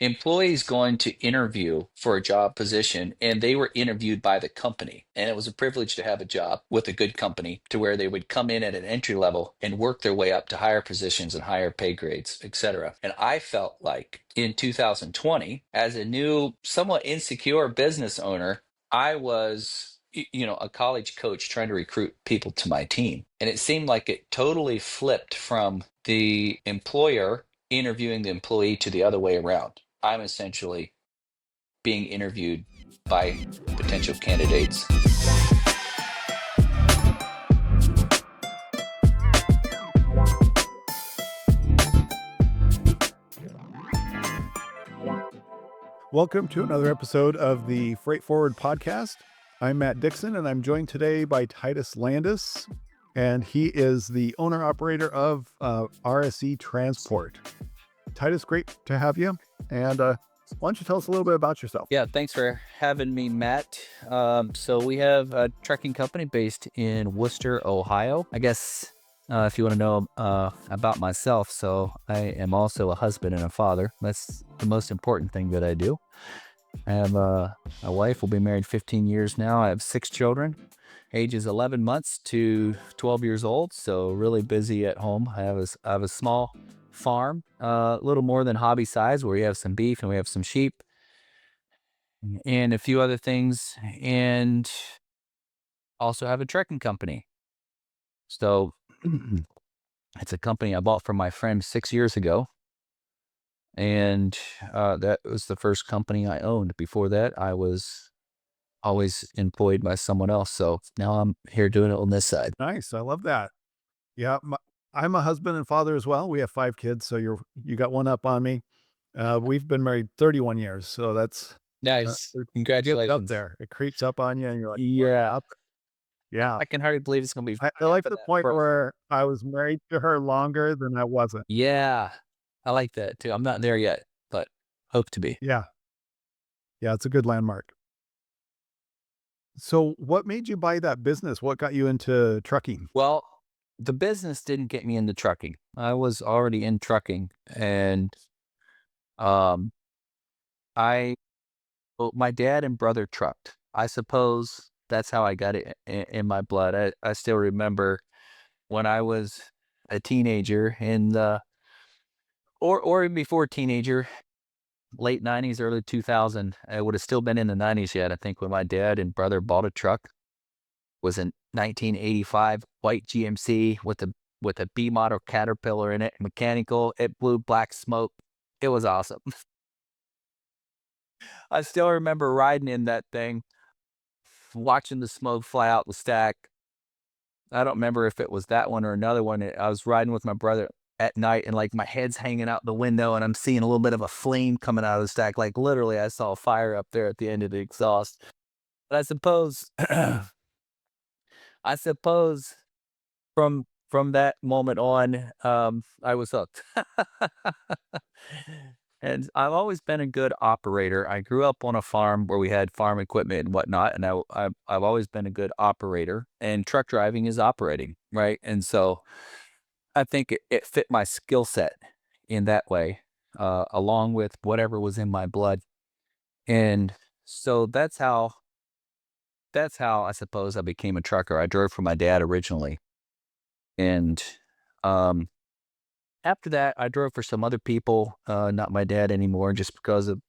employees going to interview for a job position, and they were interviewed by the company. And it was a privilege to have a job with a good company to where they would come in at an entry level and work their way up to higher positions and higher pay grades, etc. And I felt like in 2020, as a new, somewhat insecure business owner, I was a college coach trying to recruit people to my team. And it seemed like it totally flipped from the employer interviewing the employee to the other way around. I'm essentially being interviewed by potential candidates. Welcome to another episode of the Freight Forward podcast. I'm Matt Dixon, and I'm joined today by Titus Landis, and he is the owner-operator of RSE Transport. Titus, great to have you. And why don't you tell us a little bit about yourself? Yeah, thanks for having me, Matt. So we have a trucking company based in Worcester, Ohio. I guess if you want to know about myself, so I am also a husband and a father. That's the most important thing that I do. I have a wife. We'll be married 15 years now. I have 6 children, ages 11 months to 12 years old. So really busy at home. I have a small farm, a little more than hobby size, where we have some beef and we have some sheep and a few other things, and also have a trucking company. So it's a company I bought from my friend 6 years ago, and that was the first company I owned. Before that, I was always employed by someone else. So now I'm here doing it on this side. Nice. I love that. Yeah, I'm a husband and father as well. We have 5 kids, so you got one up on me. We've been married 31 years, so that's Nice. it gets up Congratulations. there. It creeps up on you, and you're like, Yeah. up. Yeah. I can hardly believe it's going to be I like the point where I was married to her longer than I wasn't. Yeah. I like that too. I'm not there yet, but hope to be. Yeah. Yeah, it's a good landmark. So what made you buy that business? What got you into trucking? Well, the business didn't get me into trucking. I was already in trucking, and um I well, my dad and brother trucked. I suppose that's how I got it in my blood. I still remember when I was a teenager in the or even before teenager, late 90s, early 2000. I would have still been in the 90s yet, I think, when my dad and brother bought a truck. Was in 1985 white GMC with a B model Caterpillar in it, mechanical. It blew black smoke. It was awesome. I still remember riding in that thing, watching the smoke fly out the stack. I don't remember if it was that one or another one. I was riding with my brother at night, and like my head's hanging out the window and I'm seeing a little bit of a flame coming out of the stack. Like literally I saw a fire up there at the end of the exhaust. But I suppose I suppose from that moment on, I was hooked. And I've always been a good operator. I grew up on a farm where we had farm equipment and whatnot, and I've always been a good operator. And truck driving is operating, right? And so I think it fit my skill set in that way, along with whatever was in my blood. And so that's how I suppose I became a trucker. I drove for my dad originally, and um, after that, I drove for some other people, not my dad anymore, just because of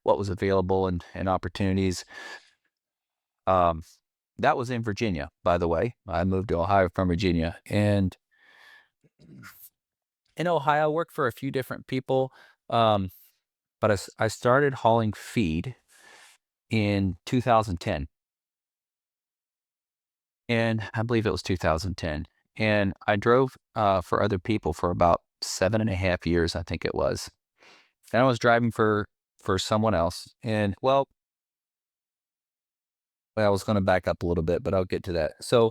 what was available and opportunities. Um, that was in Virginia, by the way. I moved to Ohio from Virginia, and in Ohio, I worked for a few different people. Um, but I started hauling feed in 2010, and I believe it was 2010. And I drove for other people for about 7.5 years, I think it was. And I was driving for someone else. And well, I was going to back up a little bit, but I'll get to that. So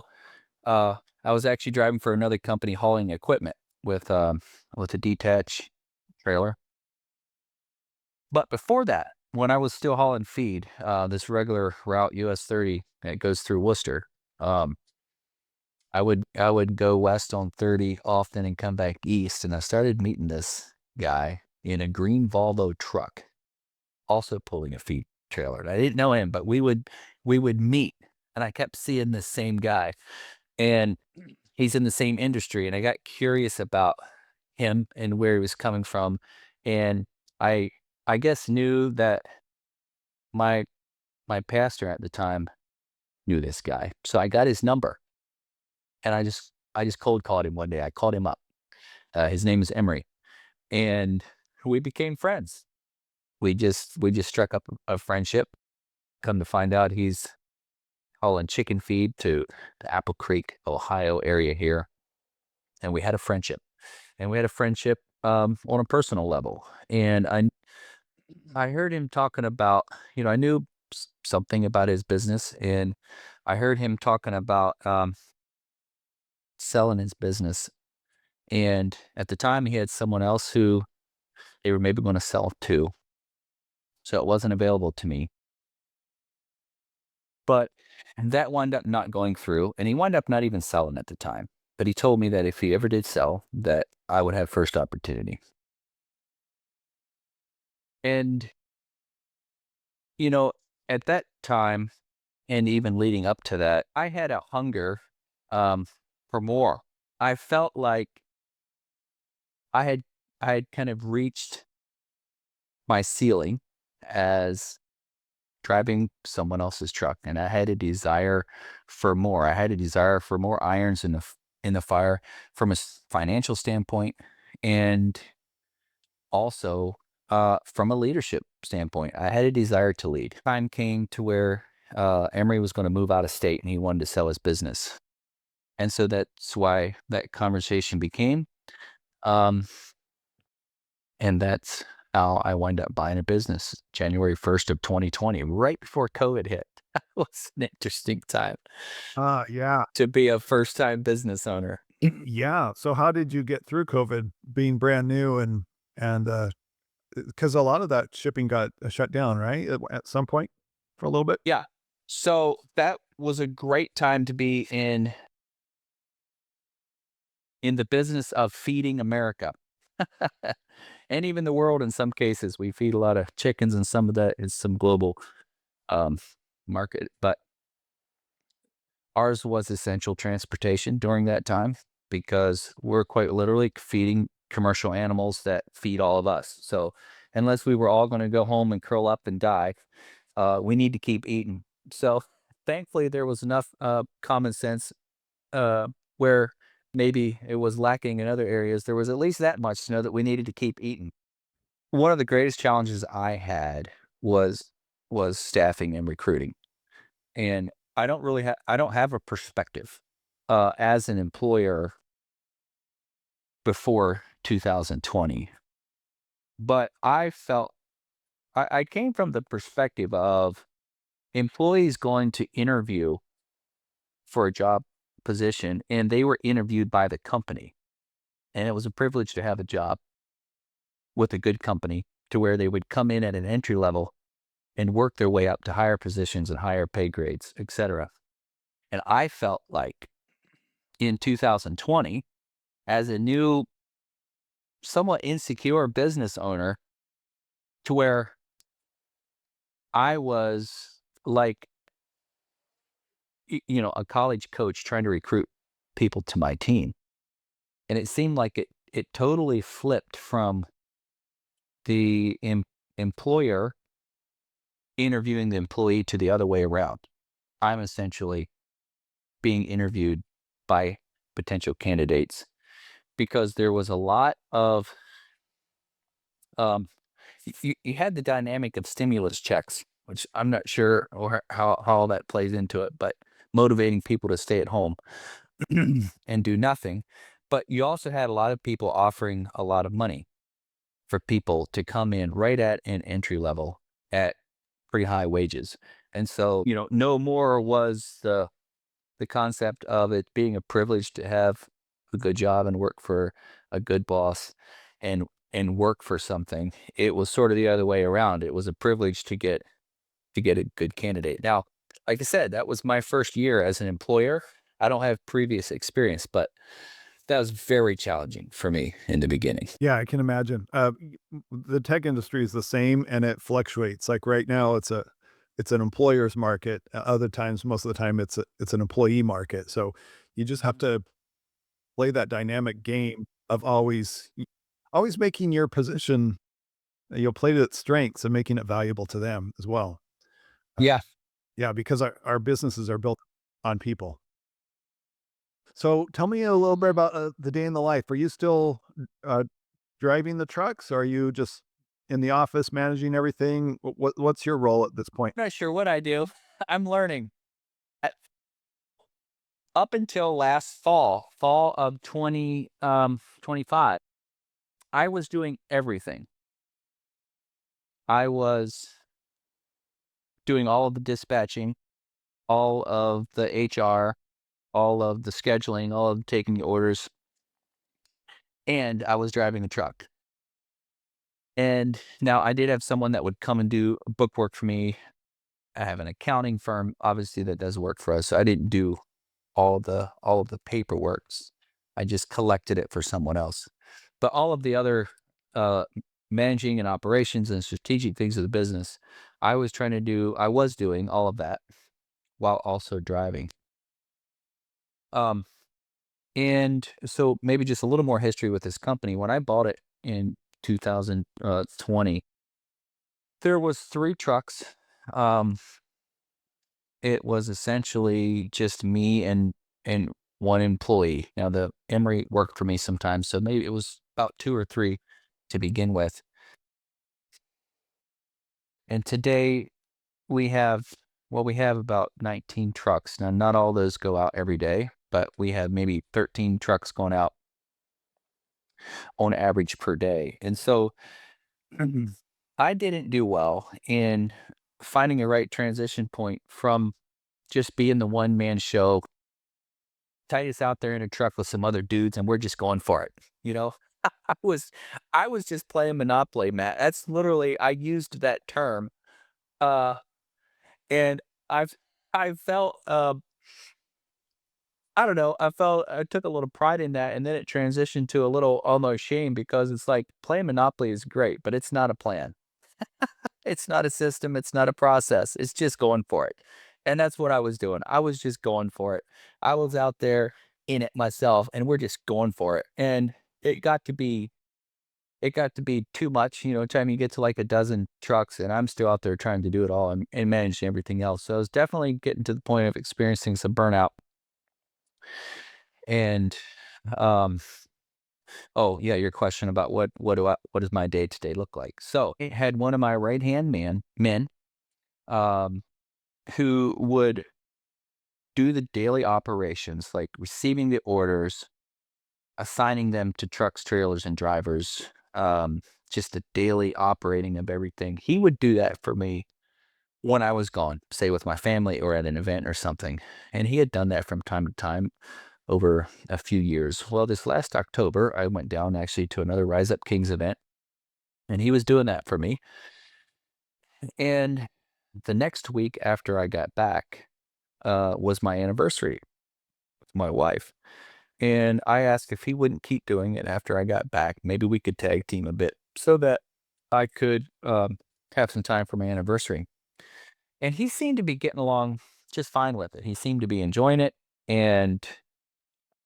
I was actually driving for another company hauling equipment with a detached trailer. But before that, when I was still hauling feed, this regular route US 30 that goes through Worcester, um, I would go west on 30 often and come back east, and I started meeting this guy in a green Volvo truck. also pulling a feed trailer. And I didn't know him, but we would meet, and I kept seeing the same guy, and he's in the same industry, and I got curious about him and where he was coming from, and I I guess knew that my my pastor at the time knew this guy. So I got his number, and I just cold called him one day. I called him up. His name is Emery, and we became friends. We just struck up a friendship. Come to find out, he's hauling chicken feed to the Apple Creek, Ohio area here, and we had a friendship. And we had a friendship on a personal level. And I heard him talking about, I knew something about his business, and I heard him talking about selling his business. And at the time, he had someone else who they were maybe going to sell to, so it wasn't available to me. But that wound up not going through, and he wound up not even selling at the time. But he told me that if he ever did sell, that I would have first opportunity. And you know, at that time, and even leading up to that, I had a hunger um, for more. I felt like I had I had kind of reached my ceiling as driving someone else's truck, and I had a desire for more. I had a desire for more irons in the fire from a financial standpoint, and also from a leadership standpoint. I had a desire to lead. Time came to where Emery was going to move out of state, and he wanted to sell his business, and so that's why that conversation became. Um, And that's how I wind up buying a business January 1st of 2020, right before COVID hit. That was an interesting time Yeah. to be a first-time business owner. Yeah. So how did you get through COVID being brand new and because a lot of that shipping got shut down, right? At some point for a little bit? Yeah. So that was a great time to be in the business of feeding America. And even the world in some cases. We feed a lot of chickens, and some of that is some global um, market. But ours was essential transportation during that time because we're quite literally feeding commercial animals that feed all of us. So unless we were all going to go home and curl up and die, we need to keep eating. So thankfully, there was enough common sense uh, where maybe it was lacking in other areas. There was at least that much to know that we needed to keep eating. One of the greatest challenges I had was was staffing and recruiting. And I don't have a perspective, as an employer before 2020, but I came from the perspective of employees going to interview for a job position, and they were interviewed by the company, and it was a privilege to have a job with a good company to where they would come in at an entry level and work their way up to higher positions and higher pay grades, etc. And I felt like in 2020, as a new, somewhat insecure business owner, to where I was like, a college coach trying to recruit people to my team. And it seemed like it totally flipped from the employer interviewing the employee to the other way around. I'm essentially being interviewed by potential candidates because there was a lot of um, you had the dynamic of stimulus checks, which I'm not sure or how all that plays into it, but motivating people to stay at home and do nothing. But you also had a lot of people offering a lot of money for people to come in right at an entry level at pretty high wages. And so, no more was the concept of it being a privilege to have a good job and work for a good boss and work for something. It was sort of the other way around. It was a privilege to get a good candidate. Now, like I said, that was my first year as an employer. I don't have previous experience, but that was very challenging for me in the beginning. Yeah, I can imagine. The tech industry is the same, and it fluctuates. Like right now, it's an employer's market. Other times, most of the time, it's an employee market. So you just have to play that dynamic game of always making your position. You'll play to its strengths and making it valuable to them as well. Yeah. Yeah, because our businesses are built on people. So tell me a little bit about the day in the life. Are you still uh, driving the trucks? Or are you just in the office managing everything? What's your role at this point? Not sure what I do. I'm learning. At- Up until last fall of 2025, I was doing everything. I was doing all of the dispatching, all of the HR, all of the scheduling, all of taking the orders, and I was driving the truck. And now I did have someone that would come and do book work for me. I have an accounting firm, obviously, that does work for us. So I didn't do all of the paperworks. I just collected it for someone else. But all of the other uh, managing and operations and strategic things of the business, I was doing all of that while also driving. Um, and so maybe just a little more history with this company. When I bought it in 2020, there was 3 trucks. Um, it was essentially just me and 1 employee. Now, the Emory worked for me sometimes, so maybe it was about 2 or 3 to begin with. And today we have about 19 trucks. Now, not all those go out every day, but we have maybe 13 trucks going out on average per day. And so I didn't do well in finding a right transition point from just being the one man show. Titus out there in a truck with some other dudes, and we're just going for it. You know, I was, I was just playing Monopoly, Matt. That's literally, I used that term. Uh, and I've, I felt, I don't know, I took a little pride in that. And then it transitioned to a little almost shame because it's like playing Monopoly is great, but it's not a plan. It's not a system, it's not a process, it's just going for it, and that's what I was doing. I was just going for it. I was out there in it myself, and we're just going for it, and it got to be too much, time you get to, like, a dozen trucks, and I'm still out there trying to do it all and manage everything else, so I was definitely getting to the point of experiencing some burnout, and, um oh, yeah, your question about what does my day-to-day look like? So, I had one of my right-hand men, um who would do the daily operations, like receiving the orders, assigning them to trucks, trailers, and drivers, just the daily operating of everything. He would do that for me when I was gone, say with my family or at an event or something. And he had done that from time to time over a few years. Well, this last October, I went down actually to another Rise Up Kings event, and he was doing that for me. And the next week after I got back was my anniversary with my wife. And I asked if he wouldn't keep doing it after I got back. Maybe we could tag team a bit so that I could have some time for my anniversary. And he seemed to be getting along just fine with it. He seemed to be enjoying it. And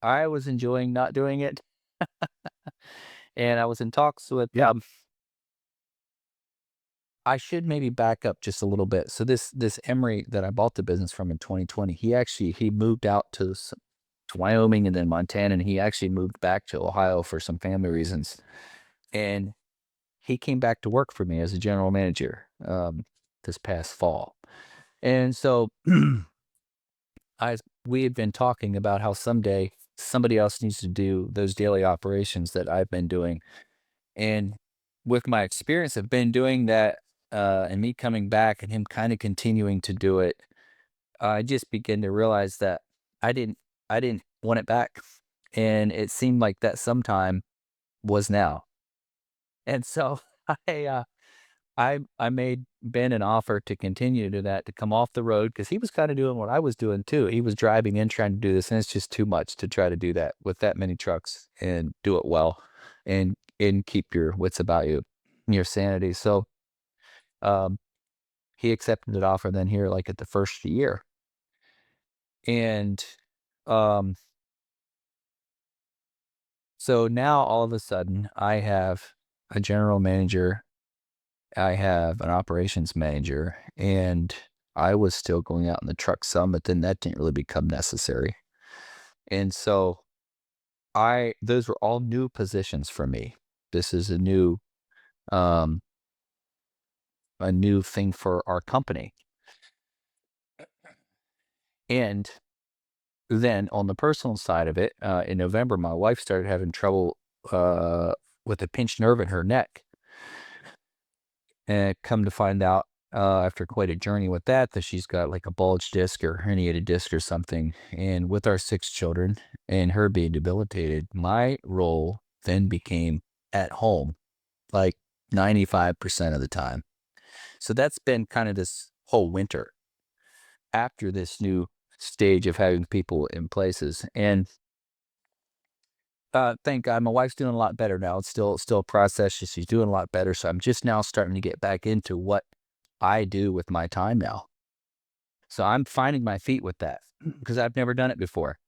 I was enjoying not doing it. And I was in talks with, Yeah. I should maybe back up just a little bit. So this Emory that I bought the business from in 2020, he moved out to Wyoming and then Montana, and he actually moved back to Ohio for some family reasons. And he came back to work for me as a general manager this past fall. And so I we had been talking about how someday somebody else needs to do those daily operations that I've been doing. And with my experience of been doing that and me coming back and him kind of continuing to do it, I just began to realize that I didn't I didn't want it back. And it seemed like that sometime was now. And so I I made Ben an offer to continue to do that, to come off the road because he was kinda doing what I was doing too. He was driving in trying to do this, and it's just too much to try to do that with that many trucks and do it well and keep your wits about you and your sanity. So, um, he accepted that offer then here, like, at the first year. And, um, so now all of a sudden, I have a general manager, I have an operations manager, and I was still going out in the truck some, but then that didn't really become necessary. And so those were all new positions for me. This is um, a new thing for our company. And then on the personal side of it, in November, my wife started having trouble uh, with a pinched nerve in her neck. And come to find out, after quite a journey with that she's got like a bulged disc or herniated disc or something. And with our 6 children and her being debilitated, my role then became at home, like 95% of the time. So that's been kind of this whole winter after this new stage of having people in places. And thank God my wife's doing a lot better now. It's still a process. She's doing a lot better. So I'm just now starting to get back into what I do with my time now. So I'm finding my feet with that because I've never done it before.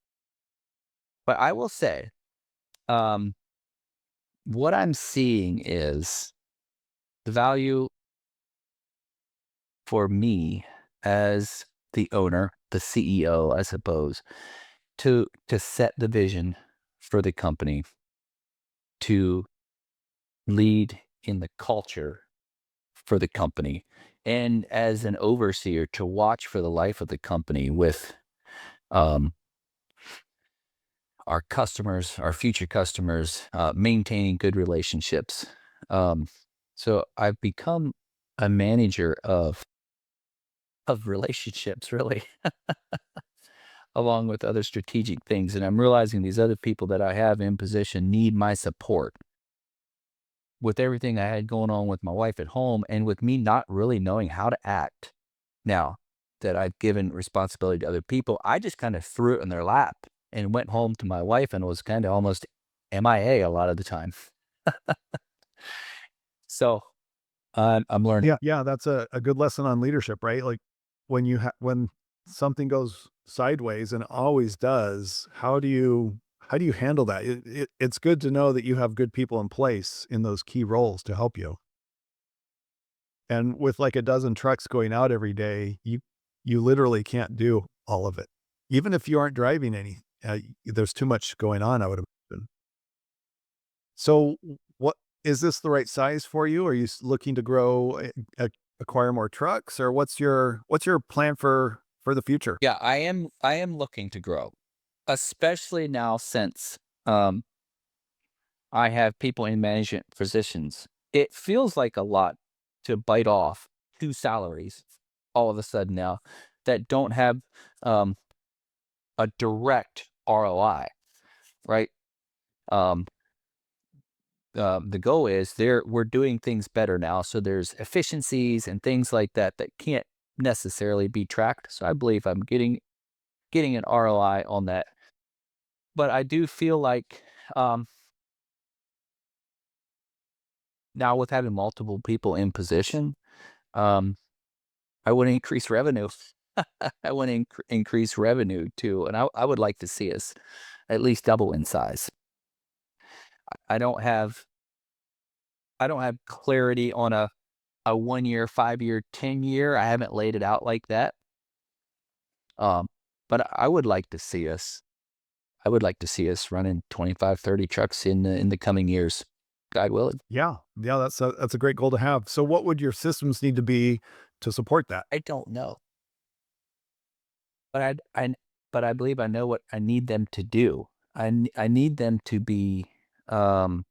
But I will say, um, what I'm seeing is the value for me as the owner, the CEO, I suppose, to set the vision for the company, to lead in the culture for the company, and as an overseer to watch for the life of the company with um, our customers, our future customers, maintaining good relationships. Um, so I've become a manager of relationships, really, along with other strategic things. And I'm realizing these other people that I have in position need my support with everything I had going on with my wife at home and with me not really knowing how to act. Now that I've given responsibility to other people, I just kind of threw it in their lap and went home to my wife and was kind of almost MIA a lot of the time. So I'm learning. Yeah, that's a good lesson on leadership, right? Like when something goes sideways and always does, how do you handle that? It's good to know that you have good people in place in those key roles to help you. And with like a dozen trucks going out every day, you literally can't do all of it. Even if you aren't driving any, there's too much going on, I would imagine. So, what is this the right size for you? Are you looking to grow, acquire more trucks, or what's your plan for the future? Yeah, I am looking to grow, especially now since um, I have people in management positions. It feels like a lot to bite off 2 salaries all of a sudden now that don't have, um, a direct ROI, right? Um, the goal is we're doing things better now, so there's efficiencies and things like that that can't necessarily be tracked, so I believe I'm getting an ROI on that. But I do feel like, um, now with having multiple people in position, um I wanna increase revenue. I wanna increase revenue too, and I would like to see us at least double in size. I don't have I don't have clarity on a 1 year, 5 year, 10 year. I haven't laid it out like that. But I would like to see us running 25, 30 trucks in the coming years, God willing. Yeah, yeah, that's a great goal to have. So, what would your systems need to be to support that? I don't know, but I believe I know what I need them to do. I need them to be, um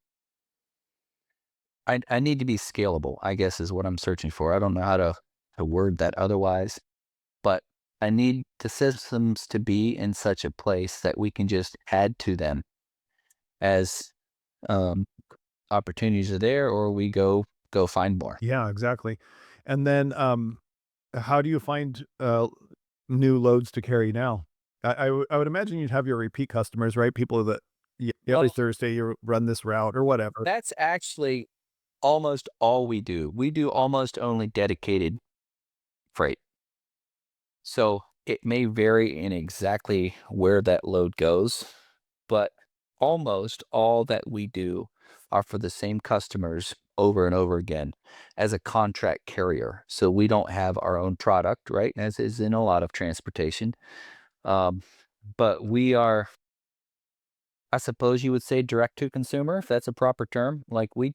I need to be scalable, I guess, is what I'm searching for. I don't know how to word that otherwise, but I need the systems to be in such a place that we can just add to them as, um, opportunities are there, or we go go find more. Yeah, exactly. And then, how do you find, new loads to carry now? I would imagine you'd have your repeat customers, right? People that, every Well, Thursday you run this route or whatever. that's actually almost all we do. We do almost only dedicated freight. So it may vary in exactly where that load goes, but almost all that we do are for the same customers over and over again as a contract carrier. So we don't have our own product, right? As is in a lot of transportation. Um, but we are, I suppose you would say, direct to consumer, if that's a proper term. Like we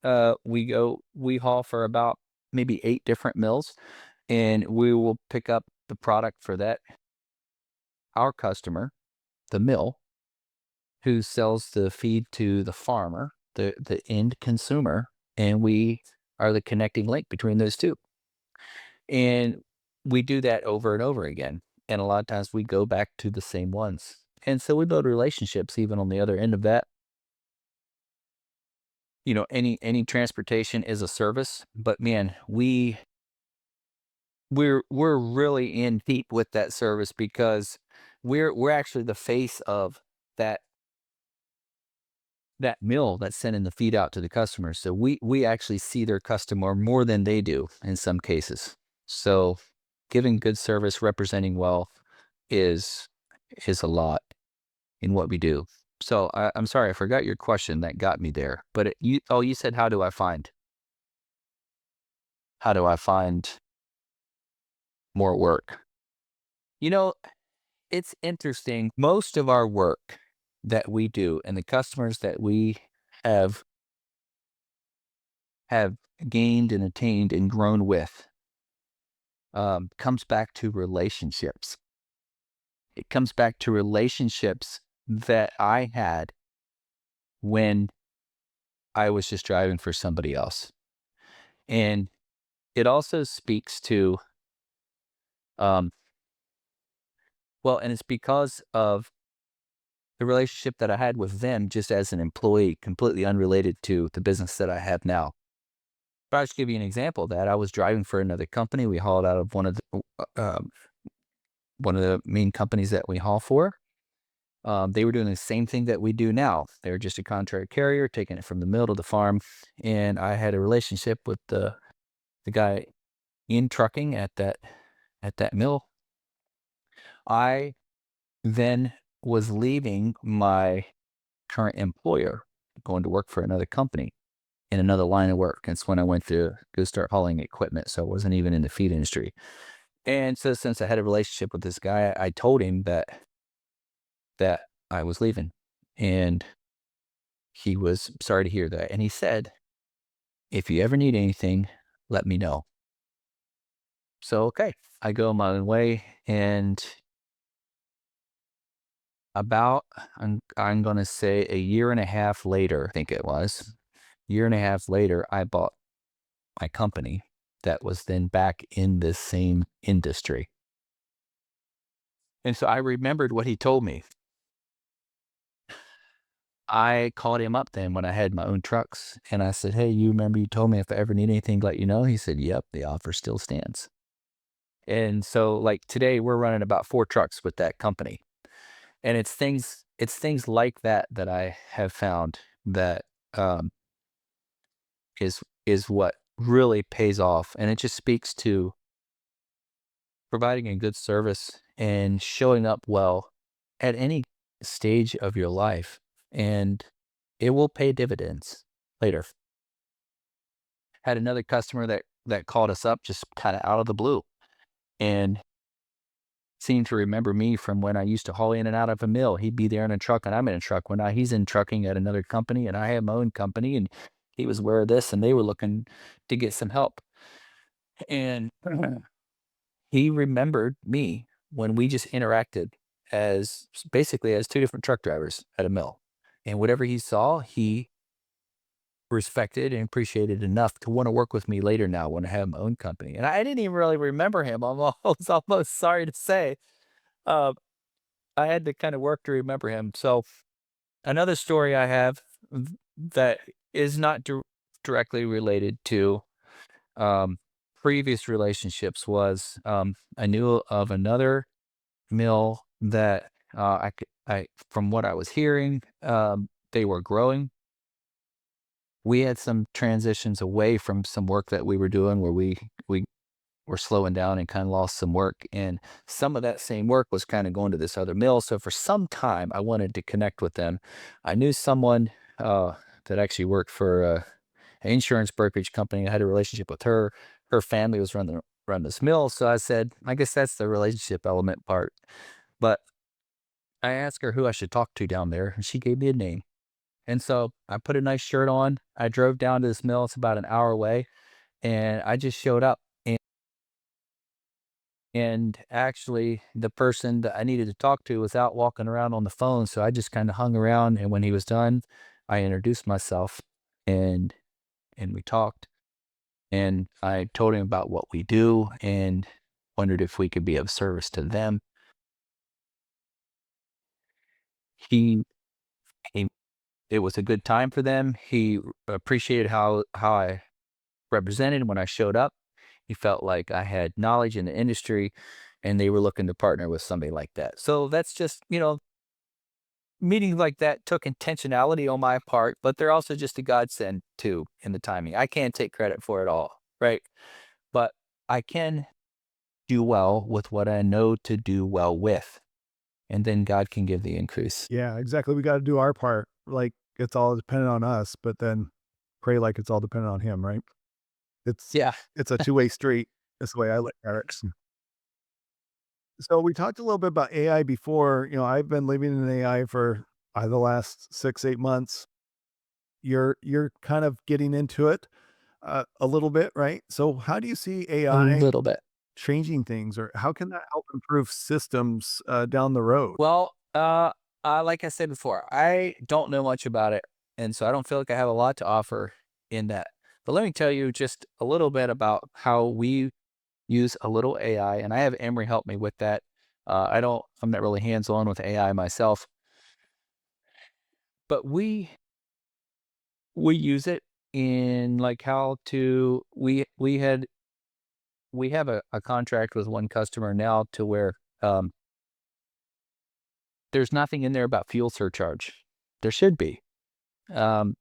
haul for about maybe 8 different mills, and we will pick up the product for that our customer, the mill, who sells the feed to the farmer, the end consumer, and we are the connecting link between those two. And we do that over and over again. And a lot of times we go back to the same ones. And so we build relationships even on the other end of that. Any transportation is a service, but man, we're really in deep with that service because we're actually the face of that that mill that's sending the feed out to the customers. So we actually see their customer more than they do in some cases. So giving good service, representing well is is a lot in what we do. So I'm sorry, I forgot your question that got me there. But you said how do I find more work? You know, it's interesting. Most of our work that we do and the customers that we have have gained and attained and grown with comes back to relationships. It comes back to relationships that I had when I was just driving for somebody else. And it also speaks to, um, well, and it's because of the relationship that I had with them just as an employee, completely unrelated to the business that I have now. But I'll just give you an example of that. I was driving for another company. We hauled out of one of the main companies that we haul for. They were doing the same thing that we do now. They were just a contract carrier, taking it from the mill to the farm. And I had a relationship with the guy in trucking at that mill. I then was leaving my current employer, going to work for another company in another line of work. It's when I went to go start hauling equipment. So I wasn't even in the feed industry. And so since I had a relationship with this guy, I told him that I was leaving. And he was sorry to hear that. And he said, if you ever need anything, let me know. So, okay, I go my own way. And about, I'm going to say a year and a half later, I think it was, year and a half later, I bought my company that was then back in this same industry. And so I remembered what he told me. I called him up then when I had my own trucks and I said, hey, you remember you told me if I ever need anything, let you know? He said, yep, the offer still stands. And so like today we're running about 4 trucks with that company. And it's things like that that I have found that um, is what really pays off. And it just speaks to providing a good service and showing up well at any stage of your life. And it will pay dividends later. Had another customer that called us up just kind of out of the blue and seemed to remember me from when I used to haul in and out of a mill. He'd be there in a truck and I'm in a truck. When he's in trucking at another company and I have my own company and he was aware of this and they were looking to get some help. And he remembered me when we just interacted as basically as 2 different truck drivers at a mill. And whatever he saw, he respected and appreciated enough to want to work with me later now when I have my own company. And I didn't even really remember him. Almost sorry to say. Uh, I had to kind of work to remember him. So another story I have that is not directly related to um, previous relationships was I knew of another mill that from what I was hearing, they were growing. We had some transitions away from some work that we were doing where we were slowing down and kind of lost some work. And some of that same work was kind of going to this other mill. So for some time, I wanted to connect with them. I knew someone that actually worked for an insurance brokerage company. I had a relationship with her. Her family was run this mill. So I said, I guess that's the relationship element part. But I asked her who I should talk to down there, and she gave me a name. And so I put a nice shirt on. I drove down to this mill. It's about an hour away, and I just showed up. And actually, the person that I needed to talk to was out walking around on the phone. So I just kind of hung around. And when he was done, I introduced myself and we talked. And I told him about what we do and wondered if we could be of service to them. He, he it was a good time for them. He appreciated how I represented when I showed up. He felt like I had knowledge in the industry and they were looking to partner with somebody like that. So that's just, meetings like that took intentionality on my part, but they're also just a godsend too in the timing. I can't take credit for it all, right? But I can do well with what I know to do well with, and then God can give the increase. Yeah, exactly. We got to do our part. Like it's all dependent on us, but then pray like it's all dependent on him, right? It's Yeah. it's a two-way street. That's the way I look at it. So we talked a little bit about AI before. I've been living in AI for the last 6, 8 months. You're kind of getting into it a little bit, right? So how do you see A AI little bit. changing things, or how can that help improve systems down the road? Well, like I said before, I don't know much about it, and so I don't feel like I have a lot to offer in that. But let me tell you just a little bit about how we use a little AI, and I have Emery help me with that. I'm not really hands-on with AI myself, but we use it in like how to we have a contract with one customer now to where um, there's nothing in there about fuel surcharge. There should be. Um,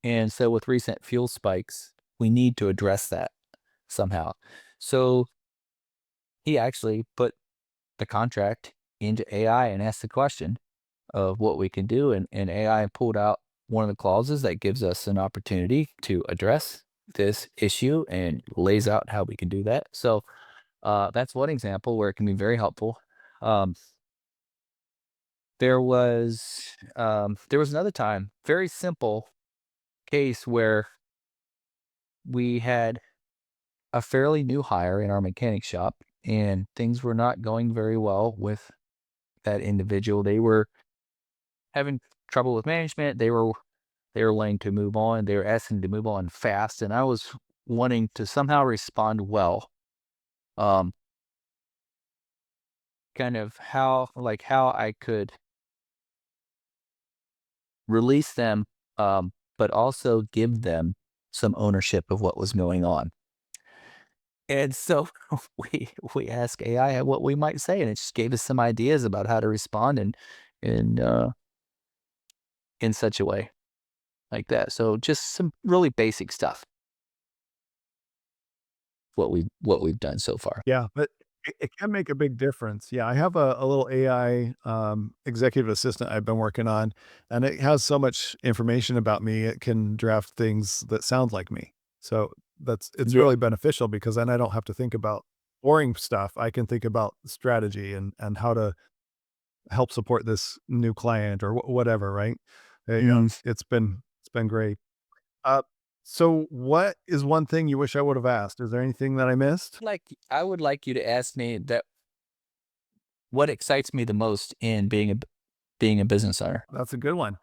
and so with recent fuel spikes, we need to address that somehow. So he actually put the contract into AI and asked the question of what we can do. And AI pulled out one of the clauses that gives us an opportunity to address this issue and lays out how we can do that. So that's one example where it can be very helpful. Um, there was another time, very simple case where we had a fairly new hire in our mechanic shop, and things were not going very well with that individual. They were having trouble with management. They were wanting to move on. They were asking to move on fast, and I was wanting to somehow respond well. Um, kind of how I could release them, but also give them some ownership of what was going on. And so we asked AI what we might say, and it just gave us some ideas about how to respond in in such a way like that. So just some really basic stuff. What we've done so far. Yeah, but it can make a big difference. Yeah, I have a little AI executive assistant I've been working on, and it has so much information about me. It can draft things that sound like me. So it's Yeah. really beneficial because then I don't have to think about boring stuff. I can think about strategy and how to help support this new client or whatever. Right? Yeah, Mm. it's been great. Uh, so what is one thing you wish I would have asked? Is there anything that I missed? I would like you to ask me that what excites me the most in being a business owner. That's a good one.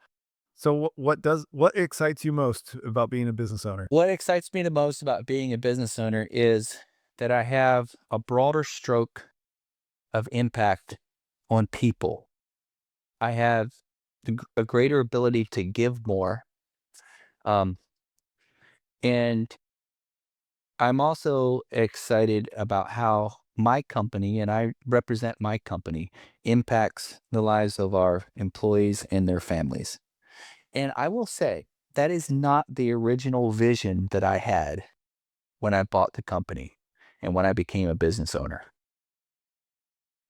So what excites you most about being a business owner? What excites me the most about being a business owner is that I have a broader stroke of impact on people. I have a greater ability to give more. Um, And I'm also excited about how my company, and I represent my company, impacts the lives of our employees and their families. And I will say that is not the original vision that I had when I bought the company and when I became a business owner.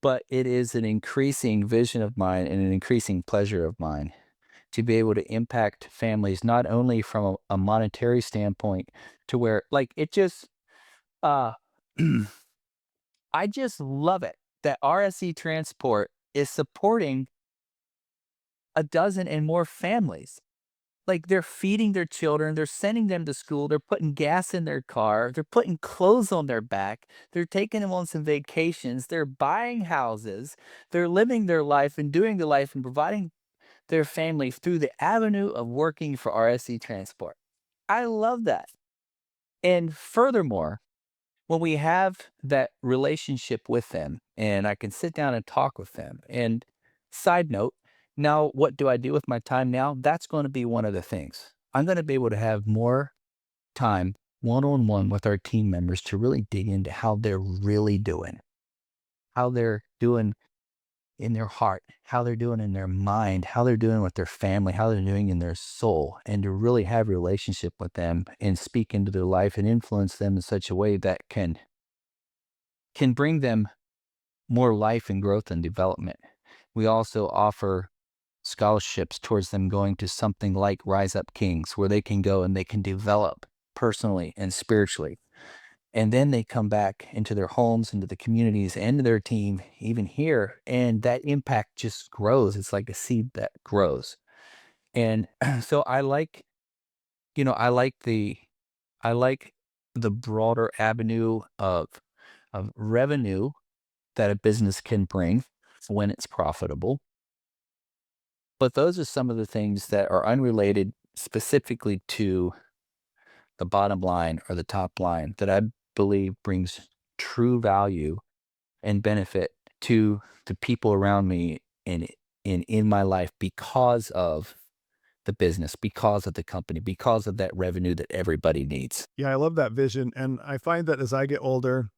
But it is an increasing vision of mine and an increasing pleasure of mine to be able to impact families not only from a monetary standpoint to where like it just uh I just love it that RSE Transport is supporting a dozen and more families. Like they're feeding their children, they're sending them to school, they're putting gas in their car, they're putting clothes on their back, they're taking them on some vacations, they're buying houses, they're living their life and doing the life and providing their family through the avenue of working for RSC Transport. I love that. And furthermore, when we have that relationship with them and I can sit down and talk with them. And side note, now what do I do with my time now? That's going to be one of the things. I'm going to be able to have more time one on one with our team members to really dig into how they're really doing, how they're doing in their heart, how they're doing in their mind, how they're doing with their family, how they're doing in their soul, and to really have a relationship with them and speak into their life and influence them in such a way that can bring them more life and growth and development. We also offer scholarships towards them going to something like Rise Up Kings, where they can go and they can develop personally and spiritually. And then they come back into their homes, into the communities, and to their team, even here, and that impact just grows. It's like a seed that grows. And so I like I like the broader avenue of revenue that a business can bring when it's profitable. But those are some of the things that are unrelated specifically to the bottom line or the top line that I believe brings true value and benefit to the people around me in my life because of the business, because of the company, because of that revenue that everybody needs. Yeah, I love that vision. And I find that as I get older,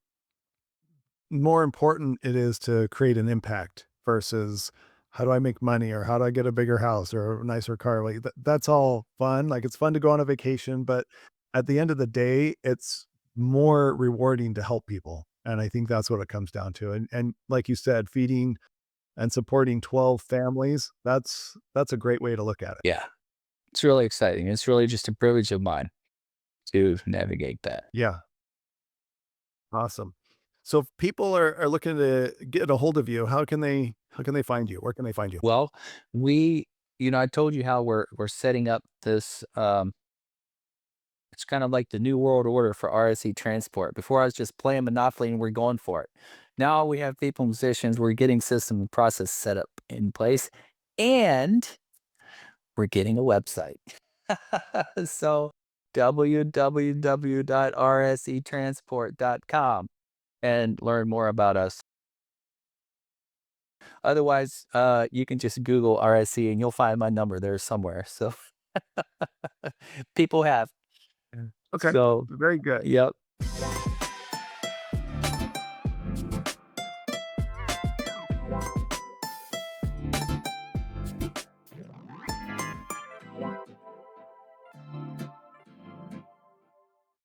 more important it is to create an impact versus how do I make money or how do I get a bigger house or a nicer car? Like that's all fun. Like it's fun to go on a vacation, but at the end of the day, it's more rewarding to help people. And I think that's what it comes down to. And like you said, feeding and supporting 12 families, that's a great way to look at it. Yeah, it's really exciting. It's really just a privilege of mine to navigate that. Yeah. Awesome. So if people are looking to get a hold of you, how can they find you? Where can they find you? Well, I told you how we're setting up this. It's kind of like the new world order for RSC Transport. Before I was just playing Monopoly and we're going for it. Now we have people in positions. We're getting system and process set up in place, and we're getting a website. So www.rsetransport.com and learn more about us. Otherwise, you can just Google RSC and you'll find my number there somewhere. So people have. Okay. So, Very good. yep.